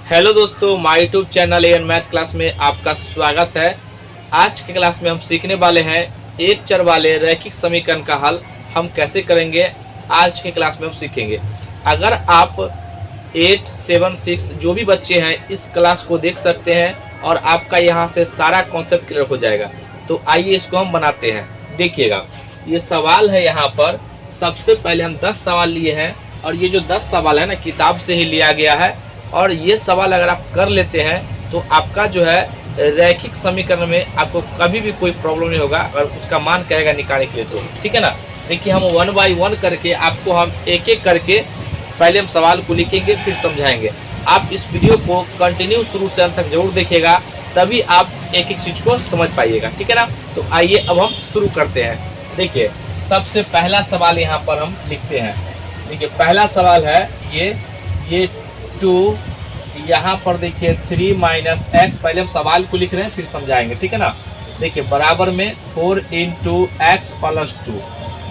Hello दोस्तों, my YouTube channel N math class में आपका स्वागत है। आज के क्लास में हम सीखने वाले हैं एक चर वाले रैखिक समीकरण का हल हम कैसे करेंगे। आज के क्लास में हम सीखेंगे। अगर आप 8, 7, 6 जो भी बच्चे हैं इस क्लास को देख सकते हैं और आपका यहाँ से सारा कॉन्सेप्ट क्लियर हो जाएगा। तो आइए इसको हम बनाते हैं। देखिएगा, ये सवाल है। यहाँ पर सबसे पहले हम 10 सवाल लिए हैं और ये जो 10 सवाल है ना किताब से ही लिया गया है। और ये सवाल अगर आप कर लेते हैं तो आपका जो है रैखिक समीकरण में आपको कभी भी कोई प्रॉब्लम नहीं होगा अगर उसका मान कहेगा निकालने के लिए तो, ठीक है ना। देखिए, हम 1 बाय 1 करके आपको हम एक एक करके पहले हम सवाल को लिखेंगे फिर समझाएंगे। आप इस वीडियो को कंटिन्यू शुरू से अंत तक जरूर देखिएगा, तभी आप एक एक चीज़ को समझ पाइएगा, ठीक है ना। तो आइए अब हम शुरू करते हैं। देखिए, सबसे पहला सवाल यहाँ पर हम लिखते हैं। देखिए, पहला सवाल है ये 2, यहाँ पर देखिए 3 माइनस एक्स। पहले हम सवाल को लिख रहे हैं फिर समझाएंगे, ठीक है ना। देखिए, बराबर में 4 इंटू एक्स प्लस 2।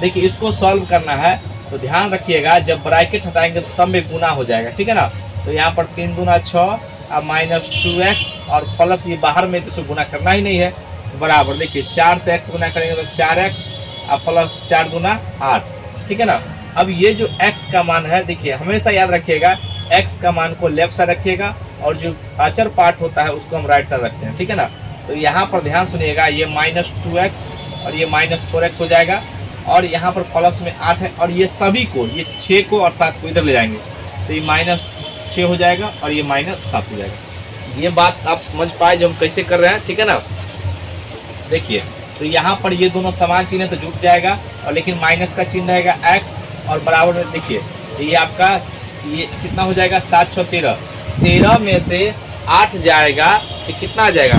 देखिए, इसको सॉल्व करना है तो ध्यान रखिएगा, जब ब्रैकेट हटाएंगे तो सब में गुना हो जाएगा, ठीक है ना। तो यहाँ पर 3 दूना 6 और माइनस 2x और प्लस ये बाहर में तो इसको गुना करना ही नहीं है। बराबर देखिए 4 से x गुना करेंगे तो 4x और प्लस 4 दूना 8, ठीक है ना। अब ये जो x का मान है, देखिए हमेशा याद रखिएगा x का मान को लेफ्ट साइड रखिएगा और जो अचर पार्ट होता है उसको हम राइट साइड रखते हैं, ठीक है ना। तो यहाँ पर ध्यान सुनिएगा, ये माइनस 2x और ये माइनस 4x हो जाएगा और यहाँ पर प्लस में 8 है और ये सभी को, ये 6 को और 7 को इधर ले जाएंगे तो ये माइनस 6 हो जाएगा और ये माइनस 7 हो जाएगा। ये बात आप समझ पाए जो हम कैसे कर रहे हैं, ठीक है ना। देखिए, तो यहाँ पर ये दोनों समान चिन्ह है तो जुट जाएगा और लेकिन माइनस का चिन्ह रहेगा x और बराबर में देखिए ये आपका ये कितना हो जाएगा 7 6 13। 13 में से 8 जाएगा तो कितना आ जाएगा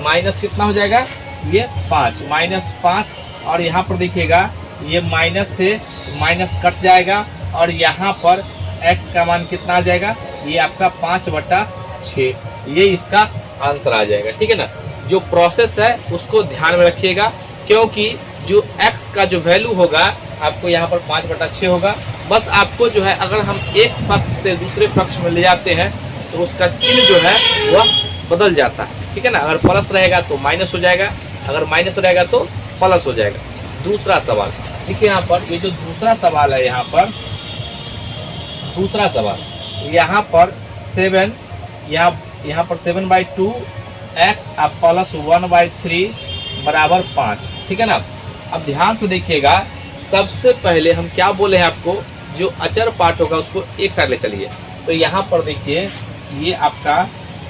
माइनस कितना हो जाएगा ये 5, माइनस 5। और यहाँ पर देखिएगा ये माइनस से माइनस कट जाएगा और यहाँ पर x का मान कितना आ जाएगा, ये आपका 5/6। ये इसका आंसर आ जाएगा, ठीक है ना। जो प्रोसेस है उसको ध्यान में रखिएगा, क्योंकि जो x का जो वैल्यू होगा आपको यहाँ पर 5/6 होगा। बस आपको जो है अगर हम एक पक्ष से दूसरे पक्ष में ले जाते हैं तो उसका चिन्ह जो है वह बदल जाता है, ठीक है ना। अगर प्लस रहेगा तो माइनस हो जाएगा, अगर माइनस रहेगा तो प्लस हो जाएगा। दूसरा सवाल देखिए, यहाँ पर ये जो दूसरा सवाल है, यहाँ पर दूसरा सवाल यहाँ पर 7, यहाँ पर 7/2 x प्लस 1/3 बराबर 5, ठीक है ना। अब ध्यान से देखिएगा, सबसे पहले हम क्या बोले हैं आपको, जो अचर पार्ट होगा उसको एक साइड ले चलिए। तो यहाँ पर देखिए ये आपका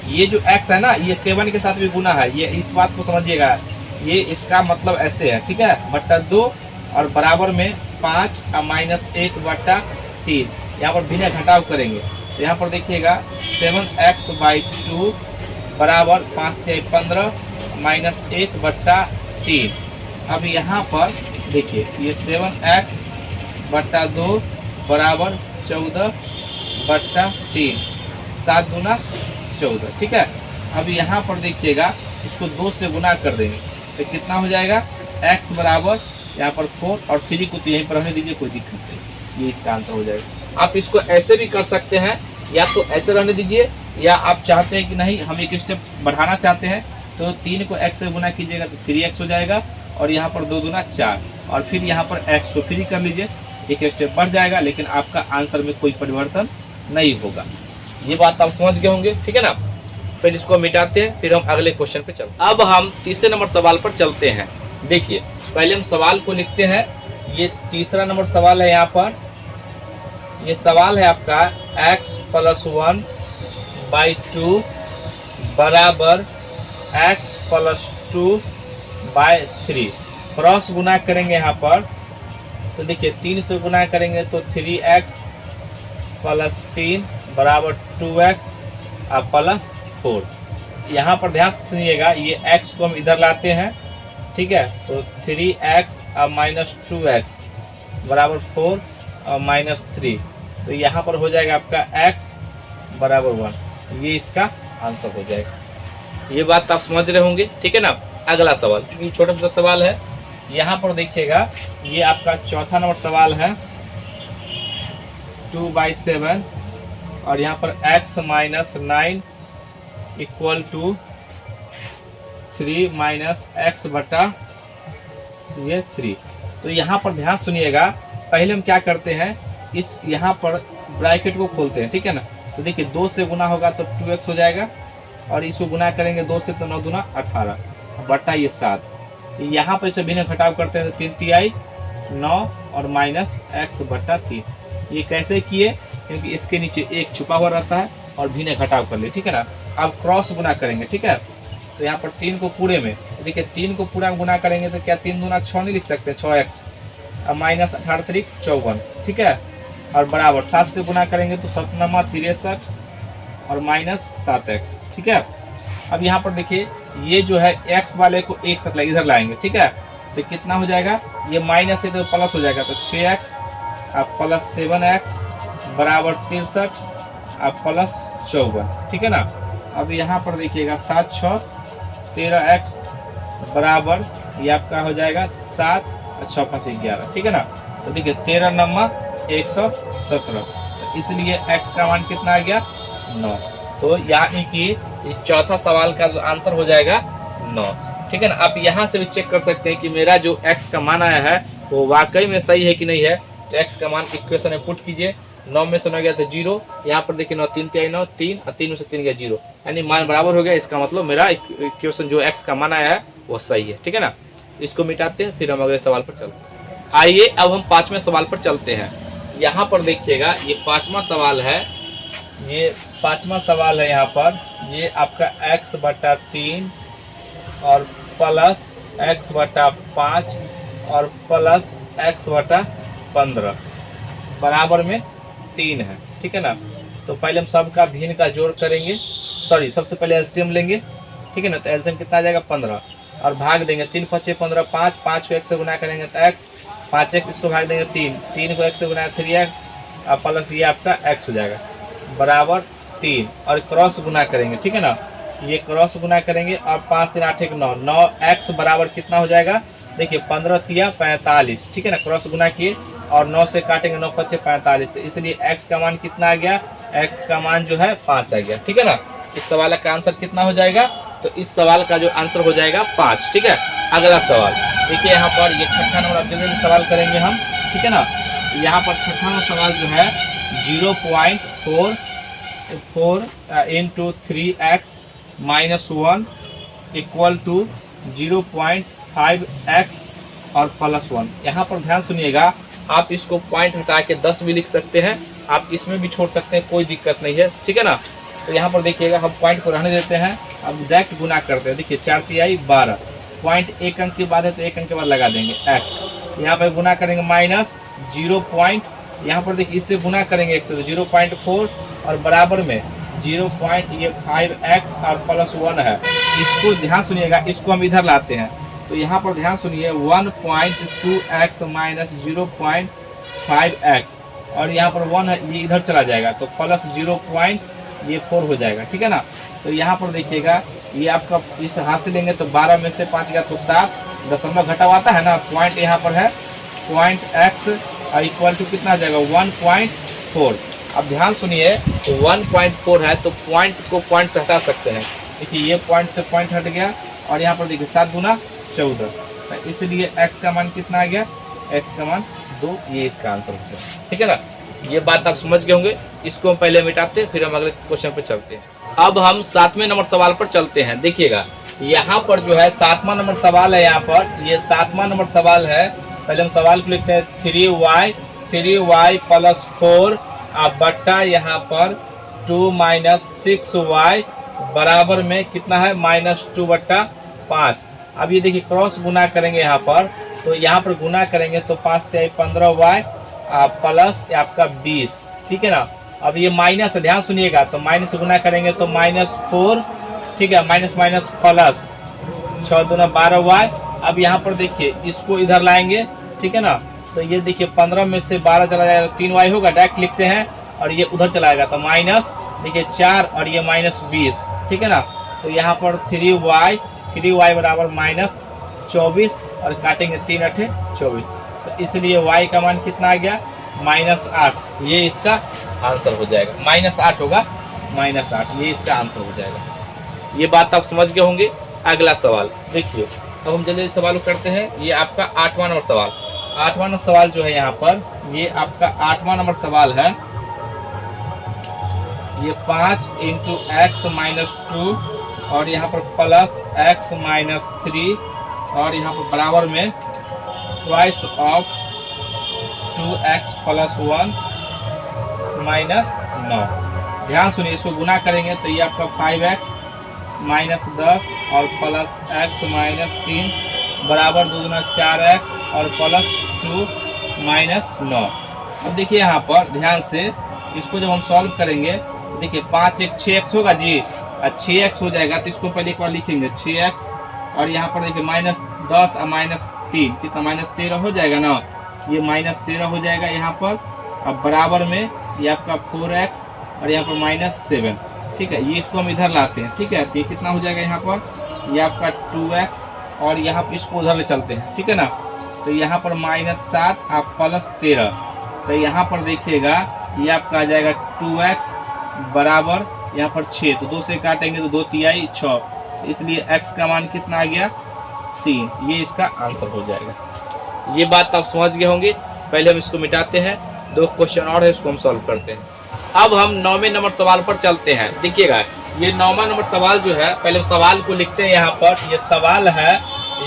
ये जो x है ना, ये 7 के साथ भी गुना है, ये इस बात को समझिएगा। ये इसका मतलब ऐसे है, ठीक है, बटा 2 और बराबर में 5 और माइनस 1/3। यहाँ पर बिना घटाव करेंगे तो यहाँ पर देखिएगा 7x/2 बराबर 5 से 15 माइनस 1/3। अब यहाँ पर देखिए ये 7x/2 बराबर 14/3, 7 दूना 14, ठीक है। अब यहाँ पर देखिएगा इसको 2 से गुना कर देंगे तो कितना हो जाएगा, x बराबर यहाँ पर 4 और 3 को तो यहीं पर रहने दीजिए, कोई दिक्कत नहीं। ये इसका आंसर हो जाएगा। आप इसको ऐसे भी कर सकते हैं, या तो ऐसे रहने दीजिए, या आप चाहते हैं कि नहीं हम एक स्टेप बढ़ाना चाहते हैं तो 3 को x से गुना कीजिएगा तो 3x हो जाएगा और यहाँ पर 2 दूना 4 और फिर यहाँ पर x को फ्री कर लीजिए, एक स्टेप बढ़ जाएगा लेकिन आपका आंसर में कोई परिवर्तन नहीं होगा। ये बात आप समझ गए होंगे, ठीक है ना। फिर इसको मिटाते हैं, फिर हम अगले क्वेश्चन पे चलते हैं। अब हम तीसरे नंबर सवाल पर चलते हैं। देखिए, पहले हम सवाल को लिखते हैं। ये तीसरा नंबर सवाल है। यहाँ पर ये सवाल है आपका x प्लस 1/2 बराबर x प्लस 2/3। क्रॉस गुना करेंगे यहाँ पर तो देखिए 3 से गुना करेंगे तो 3x प्लस 3 बराबर 2x और प्लस 4। यहाँ पर ध्यान से सुनिएगा, ये x को हम इधर लाते हैं, ठीक है। तो 3x और माइनस 2x बराबर 4 और माइनस 3, तो यहाँ पर हो जाएगा आपका x बराबर 1। ये इसका आंसर हो जाएगा। ये बात आप समझ रहे होंगे, ठीक है ना। अगला सवाल, क्योंकि छोटा छोटा सवाल है, यहाँ पर देखिएगा ये आपका चौथा नंबर सवाल है। 2/7 और यहाँ पर x minus 9 equal to 3 minus x बटा ये 3। तो यहाँ पर ध्यान सुनिएगा, पहले हम क्या करते हैं, इस यहाँ पर ब्रैकेट को खोलते हैं, ठीक है ना। तो देखिए 2 से गुना होगा तो 2x हो जाएगा, और इसको गुना करेंगे 2 से तो 9 दूना 18 बटा ये 7। यहाँ पर इसे भिन्न घटाव करते हैं तो 3 तिहाई 9 और माइनस एक्स बटा 3। ये कैसे किए, क्योंकि इसके नीचे एक छुपा हुआ रहता है और भिन्न घटाव कर लिए, ठीक है ना। अब क्रॉस गुना करेंगे, ठीक है। तो यहाँ पर 3 को पूरे में, देखिए 3 को पूरा गुना करेंगे तो क्या 3 दूना 6 नहीं लिख सकते, 6x। अब माइनस 18 3 54, ठीक है। और बराबर 7 से गुना करेंगे तो 7 9 63 और माइनस 7x, ठीक है। अब यहाँ पर देखिए ये जो है x वाले को एक साथ इधर लाएंगे, ठीक है। तो कितना हो जाएगा, ये माइनस है तो प्लस हो जाएगा, तो 6x अब प्लस 7x बराबर 63 अब प्लस 54, ठीक है ना। अब यहाँ पर देखिएगा 7 6 13x बराबर ये आपका हो जाएगा 7 और 6 5 11, ठीक है ना। तो देखिए 13 9 117, तो इसलिए x का मान कितना आ गया 9। तो यानी कि चौथा सवाल का जो आंसर हो जाएगा 9, ठीक है ना। आप यहाँ से भी चेक कर सकते हैं कि मेरा जो x का मान आया है वो वाकई में सही है कि नहीं है। तो x का मान इक्वेशन में पुट कीजिए, 9 में से 9 गया तो 0, यहाँ पर देखिए 9 3 तिहाई 9 3 और 3 में से 3 गया 0, यानी मान बराबर हो गया। इसका मतलब मेरा इक्वेशन जो x का मान आया है वो सही है, ठीक है ना। इसको मिटाते हैं, फिर हम अगले सवाल पर चलते हैं। आइए अब हम 5वें सवाल पर चलते हैं। यहाँ पर देखिएगा ये 5वां सवाल है, ये 5वां सवाल है। यहाँ पर ये आपका x बटा 3 और प्लस x बटा 5 और प्लस x बटा 15 बराबर में 3 है, ठीक है ना। तो पहले हम सबका भिन्न का जोड़ करेंगे, सॉरी सबसे पहले एलसीएम लेंगे, ठीक है ना। तो एलसीएम कितना आ जाएगा 15 और भाग देंगे 3 5 15 5, 5 को x से गुना करेंगे तो x, 5x इसको भाग देंगे 3 को x से गुना 3x और प्लस ये आपका x हो जाएगा बराबर 3, और क्रॉस गुना करेंगे, ठीक है ना। ये क्रॉस गुना करेंगे और 5 3 8 1 9, 9x बराबर कितना हो जाएगा, देखिए 15 3 45, ठीक है ना। क्रॉस गुना किए और 9 से काटेंगे 9 5 45, तो इसलिए x का मान कितना आ गया, x का मान जो है 5 आ गया, ठीक है ना। इस सवाल का आंसर कितना हो जाएगा, तो इस सवाल का जो आंसर हो जाएगा 5, ठीक है। अगला सवाल देखिए, यहाँ पर ये छठा नंबर अब जल्दी सवाल करेंगे हम, ठीक है ना। यहाँ पर छठा नंबर सवाल जो है 0.44 into 3x minus 1 equal to 0.5x और प्लस 1। यहाँ पर ध्यान सुनिएगा, आप इसको पॉइंट हटा के 10 भी लिख सकते हैं, आप इसमें भी छोड़ सकते हैं, कोई दिक्कत नहीं है, ठीक है ना। तो यहाँ पर देखिएगा हम पॉइंट को रहने देते हैं, अब डायरेक्ट गुना करते हैं। देखिए 4 तिहाई 12, पॉइंट एक अंक के बाद है तो एक अंक के बाद लगा देंगे x, यहाँ पर गुना करेंगे माइनस 0. यहाँ पर देखिए इससे गुना करेंगे x से 0.4 और बराबर में 0.5x और प्लस 1 है। इसको ध्यान सुनिएगा, इसको हम इधर लाते हैं। तो यहाँ पर ध्यान सुनिए 1.2x माइनस 0.5x और यहाँ पर 1 है, ये इधर चला जाएगा तो प्लस 0.4 हो जाएगा, ठीक है ना। तो यहाँ पर देखिएगा ये आपका इस हाथ से लेंगे तो 12 में से 5 गया तो 7, दशमलव घटाव आता है ना, पॉइंट यहाँ पर है पॉइंट x इक्वल टू कितना आ जाएगा 1.4। अब ध्यान सुनिए 1.4 है तो पॉइंट को पॉइंट से हटा सकते हैं। देखिए ये पॉइंट से पॉइंट हट गया और यहाँ पर देखिए 7 गुना 14, तो इसलिए x का मान कितना आ गया, x का मान 2, ये इसका आंसर हो गया, ठीक है ना। ये बात आप समझ गए होंगे। इसको हम पहले मिटाते हैं, फिर हम अगले क्वेश्चन पे चलते हैं। अब हम 7वें नंबर सवाल पर चलते हैं। देखिएगा यहाँ पर जो है 7वां नंबर सवाल है, यहाँ पर ये 7वां नंबर सवाल है। पहले हम सवाल को लिखते हैं 3y प्लस 4 बट्टा यहाँ पर 2 माइनस 6y बराबर में कितना है माइनस 2 बट्टा 5। अब ये देखिए क्रॉस गुना करेंगे यहाँ पर, तो यहाँ पर गुना करेंगे तो 5 तिहाई 15y प्लस आपका 20, ठीक है ना। अब ये माइनस है, ध्यान सुनिएगा, तो माइनस गुना करेंगे तो माइनस 4, ठीक है, माइनस माइनस प्लस 6 दूना 12y। अब यहाँ पर देखिए इसको इधर लाएंगे, ठीक है ना। तो ये देखिए 15 में से 12 चला जाएगा तो 3y होगा, डायरेक्ट लिखते हैं, और ये उधर चला जाएगा तो माइनस देखिए 4 और ये माइनस 20, ठीक है ना। तो यहाँ पर 3y बराबर माइनस 24 और काटेंगे 3 8 24, तो इसलिए y का मान कितना आ गया माइनस 8, ये इसका आंसर हो जाएगा। -8 होगा, -8 ये इसका आंसर हो जाएगा। ये बात आप समझ गए होंगे। अगला सवाल देखिए, अब हम जल्दी सवाल करते हैं। ये आपका 8वां नंबर सवाल। 8वां नंबर सवाल जो है यहाँ पर, ये आपका 8वां नंबर सवाल है। ये 5 × x-2 और यहाँ पर प्लस x-3 और यहाँ पर बराबर में ट्वाइस ऑफ 2x + 1 -9। ध्यान सुनिए, इसको गुना करेंगे तो ये आपका 5x -10 और प्लस x -3 बराबर 2 × 4x और प्लस 2 -9। अब देखिए यहाँ पर ध्यान से, इसको जब हम सॉल्व करेंगे देखिए 5 × 6x होगा जी, 6x हो जाएगा। तो इसको पहले एक बार लिखेंगे 6x और यहाँ पर देखिए -10 और -3 कितना -13 हो जाएगा ना, ये -13 हो जाएगा यहाँ पर। अब बराबर में ये आपका 4x और यहाँ पर -7, ठीक है। ये इसको हम इधर लाते हैं, ठीक है। तो ये कितना हो जाएगा यहाँ पर, ये आपका 2x और यहाँ पर इसको उधर ले चलते हैं, ठीक है ना। तो यहाँ पर -7 और प्लस 13, तो यहाँ पर देखिएगा ये आपका आ जाएगा 2x बराबर यहाँ पर 6, तो 2 से काटेंगे तो 2 तिहाई 6, इसलिए x का मान कितना आ गया 3। ये इसका आंसर हो जाएगा। ये बात आप समझ गए होंगे। पहले हम इसको मिटाते हैं, 2 क्वेश्चन और है, इसको हम सॉल्व करते हैं। अब हम 9वें नंबर सवाल पर चलते हैं। देखिएगा ये 9वां नंबर सवाल जो है, पहले सवाल को लिखते हैं। यहाँ पर ये सवाल है,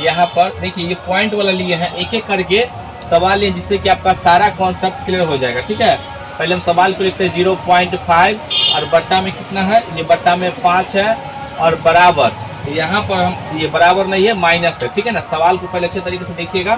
यहाँ पर देखिए ये पॉइंट वाला लिए हैं, एक एक करके सवाल लिए, जिससे कि आपका सारा कॉन्सेप्ट क्लियर हो जाएगा, ठीक है। पहले हम सवाल को लिखते हैं 0.5 और बट्टा में कितना है, ये बट्टा में 5 है और बराबर, यहाँ पर हम ये बराबर नहीं है माइनस है, ठीक है ना। सवाल को पहले अच्छे तरीके से देखिएगा,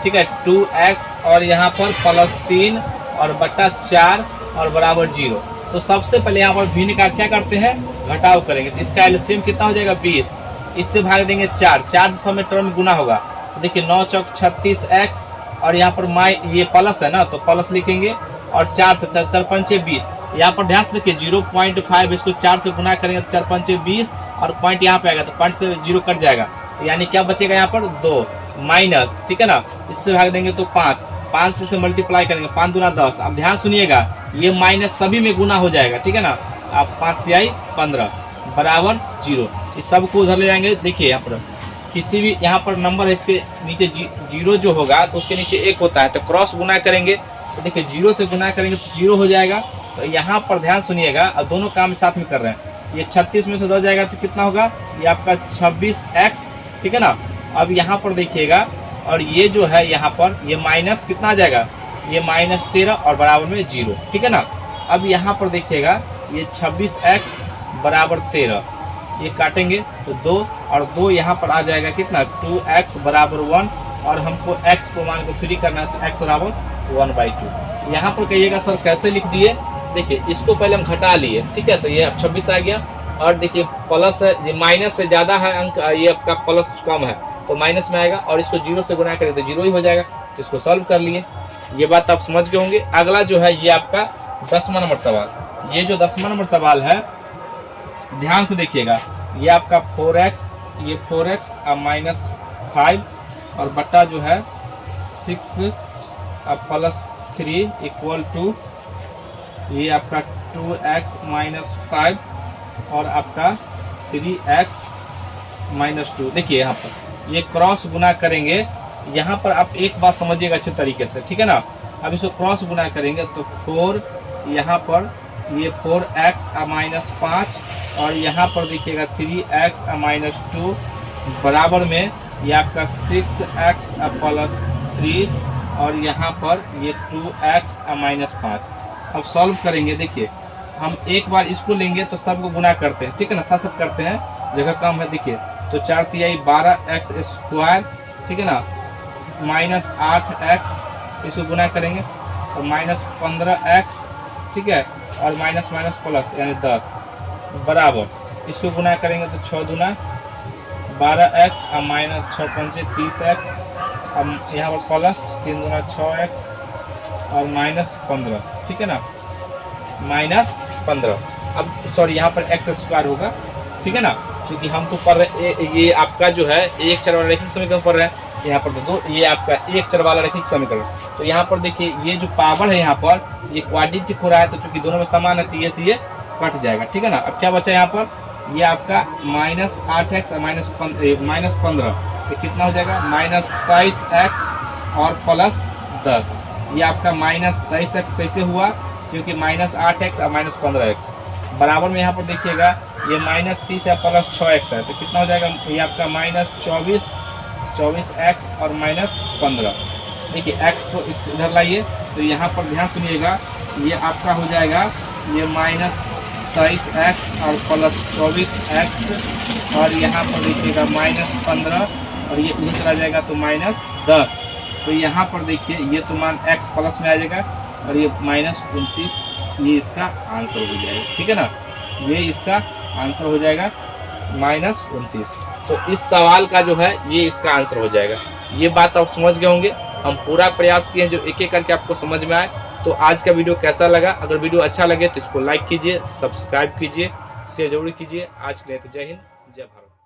ठीक है। 2x और यहाँ पर प्लस 3 और बट्टा 4 और बराबर 0। तो सबसे पहले यहाँ पर भिन्न का क्या करते हैं, घटाव करेंगे। तो इसका एलसीएम कितना हो जाएगा 20, इससे भाग देंगे 4 से समय टर्म गुना होगा। तो देखिए 9 चौक 36x और यहाँ पर ये प्लस है ना, तो प्लस लिखेंगे और 4 से 4 पंचे 20। यहाँ पर ध्यान से देखिए 0.5 इसको 4 से गुना करेंगे तो 4 पंचे 20 और पॉइंट यहाँ पे आएगा, तो पॉइंट से 0 कट जाएगा, यानी क्या बचेगा यहाँ पर 2 माइनस, ठीक है ना। इससे भाग देंगे तो 5 से मल्टीप्लाई करेंगे, 5 दूना 10। अब ध्यान सुनिएगा, ये माइनस सभी में गुना हो जाएगा, ठीक है ना। आप 5 तिहाई 15 बराबर 0। इस सब को उधर ले जाएंगे। देखिए यहाँ पर किसी भी यहाँ पर नंबर है, इसके नीचे 0 जो होगा तो उसके नीचे 1 होता है, तो क्रॉस गुना करेंगे तो देखिए 0 से गुना करेंगे तो 0 हो जाएगा। तो यहाँ पर ध्यान सुनिएगा, अब दोनों काम साथ में कर रहे हैं। ये 36 में से 2 जाएगा तो कितना होगा, ये आपका 26x, ठीक है ना। अब यहाँ पर देखिएगा, और ये जो है यहाँ पर ये माइनस कितना आ जाएगा, ये -13 और बराबर में 0, ठीक है ना। अब यहाँ पर देखिएगा ये 26x बराबर 13, ये काटेंगे तो 2 और 2 यहाँ पर आ जाएगा कितना 2x बराबर 1, और हमको x को मान को फ्री करना है तो x बराबर 1/2। यहाँ पर कहिएगा सर कैसे लिख दिए, देखिए इसको पहले हम घटा लिए, ठीक है। तो ये अब 26 आ गया, और देखिए प्लस है, ये माइनस से ज़्यादा है अंक, ये आपका प्लस कम है तो माइनस में आएगा, और इसको 0 से गुना करें तो 0 ही हो जाएगा। तो इसको सॉल्व कर लिए। ये बात आप समझ गए होंगे। अगला जो है ये आपका 10वां नंबर सवाल। ये जो 10वां नंबर सवाल है, ध्यान से देखिएगा, ये आपका 4x, ये 4x और -5 और बट्टा जो है 6 और प्लस 3 इक्वल टू ये आपका 2x -5 और आपका 3x -2। देखिए यहाँ पर ये क्रॉस गुना करेंगे। यहाँ पर आप एक बात समझिएगा अच्छे तरीके से, ठीक है ना। अब इसको क्रॉस गुना करेंगे तो 4 यहाँ पर ये 4x और -5 और यहाँ पर देखिएगा 3x और -2 बराबर में ये आपका 6x और प्लस 3 और यहाँ पर ये 2x और -5। अब सॉल्व करेंगे। देखिए हम एक बार इसको लेंगे तो सबको गुना करते हैं, ठीक है ना, साथ साथ करते हैं, जगह कम है। देखिए तो 4 तिहाई 12x², ठीक है ना, -8x, इसको गुना करेंगे तो -15x, ठीक है, और माइनस प्लस यानी 10 बराबर, इसको गुना करेंगे तो 6 दूना 12x और -6 पंचे 30x, अब यहाँ पर प्लस 3 दूना 6x और -15, ठीक है ना, -15। अब सॉरी यहाँ पर x² होगा, ठीक है ना, क्योंकि हम तो पढ़ रहे ये आपका जो है एक चर वाला रैखिक समीकरण पढ़ रहे हैं, यहाँ पर दे दो, ये आपका एक चर वाला रैखिक समीकरण। तो यहाँ पर देखिए ये जो पावर है यहाँ पर ये क्वाड्रेटिक हो रहा है, तो चूंकि दोनों में समान है तो ये से ये कट जाएगा, ठीक है ना। अब क्या बचा यहाँ पर, ये आपका -8x और -15, तो कितना हो जाएगा -23x और +10। ये आपका -23x कैसे हुआ, क्योंकि -8x और -15x बराबर में यहाँ पर देखिएगा ये -30 है +6x है, तो कितना हो जाएगा, ये आपका -24x और -15। देखिए x को इधर लाइए, तो यहाँ पर ध्यान सुनिएगा, ये आपका हो जाएगा ये -23x और +24x और यहाँ पर देखिएगा -15 और ये इधर चला जाएगा तो -10। तो यहाँ पर देखिए ये तो मान x प्लस में आ जाएगा और ये -29, ये इसका आंसर हो जाएगा, ठीक है ना। ये इसका आंसर हो जाएगा -29। तो इस सवाल का जो है ये इसका आंसर हो जाएगा। ये बात आप समझ गए होंगे। हम पूरा प्रयास किए जो एक एक करके आपको समझ में आए। तो आज का वीडियो कैसा लगा, अगर वीडियो अच्छा लगे तो इसको लाइक कीजिए, सब्सक्राइब कीजिए, शेयर जरूर कीजिए। आज के लिए तो जय हिंद, जय भारत।